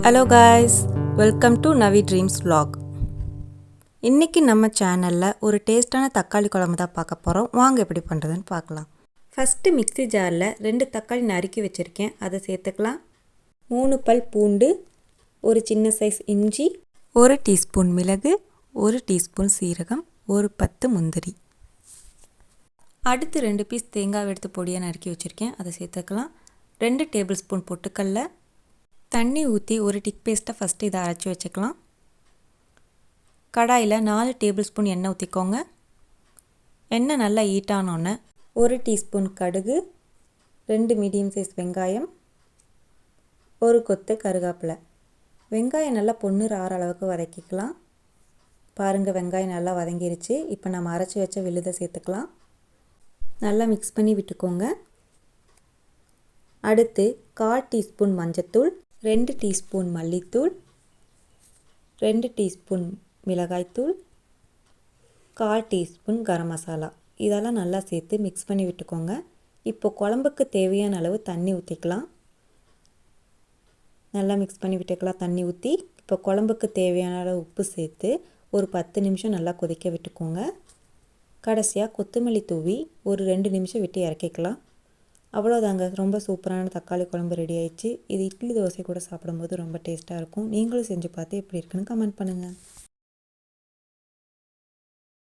Hello guys, welcome to Navi dreams vlog. இன்றைக்கி நம்ம சேனலில் ஒரு டேஸ்ட்டான தக்காளி குழம்பு தான் பார்க்க போகிறோம். வாங்க எப்படி பண்ணுறதுன்னு பார்க்கலாம். ஃபஸ்ட்டு மிக்ஸி ஜாரில் 2 தக்காளி நறுக்கி வச்சுருக்கேன், அதை சேர்த்துக்கலாம். 3 பல் பூண்டு, ஒரு சின்ன சைஸ் இஞ்சி, 1 டீஸ்பூன் மிளகு, 1 டீஸ்பூன் சீரகம், ஒரு 10 முந்திரி. அடுத்து 2 பீஸ் தேங்காய் எடுத்து பொடியாக நறுக்கி வச்சுருக்கேன், அதை சேர்த்துக்கலாம். 2 டேபிள் ஸ்பூன் பொட்டுக்கடலை, தண்ணி ஊற்றி ஒரு டிக் பேஸ்ட்டை ஃபஸ்ட்டு இதை அரைச்சி வச்சுக்கலாம். கடாயில் 4 டேபிள் ஸ்பூன் எண்ணெய் ஊற்றிக்கோங்க. எண்ணெய் நல்லா ஹீட்டானோன்னே 1 டீஸ்பூன் கடுகு, 2 மீடியம் சைஸ் வெங்காயம், ஒரு கொத்து கருவேப்பிலை. வெங்காயம் நல்லா பொன்னிற ஆற அளவுக்கு வதக்கிக்கலாம். பாருங்கள், வெங்காயம் நல்லா வதங்கிருச்சு. இப்போ நம்ம அரைச்சி வச்ச விழுதை சேர்த்துக்கலாம். நல்லா மிக்ஸ் பண்ணி விட்டுக்கோங்க. அடுத்து 1/4 டீஸ்பூன் மஞ்சத்தூள், 2 டீஸ்பூன் மல்லித்தூள், 2 டீஸ்பூன் மிளகாய்த்தூள், 1/4 டீஸ்பூன் கரம் மசாலா, இதெல்லாம் நல்லா சேர்த்து மிக்ஸ் பண்ணி விட்டுக்கோங்க. இப்போ குழம்புக்கு தேவையான அளவு தண்ணி ஊற்றிக்கலாம். நல்லா மிக்ஸ் பண்ணி விட்டுக்கலாம் தண்ணி ஊற்றி. இப்போ குழம்புக்கு தேவையான அளவு உப்பு சேர்த்து ஒரு 10 நிமிஷம் நல்லா கொதிக்க விட்டுக்கோங்க. கடைசியாக கொத்தமல்லி தூவி ஒரு 2 நிமிஷம் விட்டு இறக்கிக்கலாம். அவ்வளோதாங்க, ரொம்ப சூப்பரான தக்காளி குழம்பு ரெடி ஆயிடுச்சு. இது இட்லி தோசை கூட சாப்பிடும்போது ரொம்ப டேஸ்ட்டாக இருக்கும். நீங்களும் செஞ்சு பார்த்து எப்படி இருக்குன்னு கமெண்ட் பண்ணுங்கள்.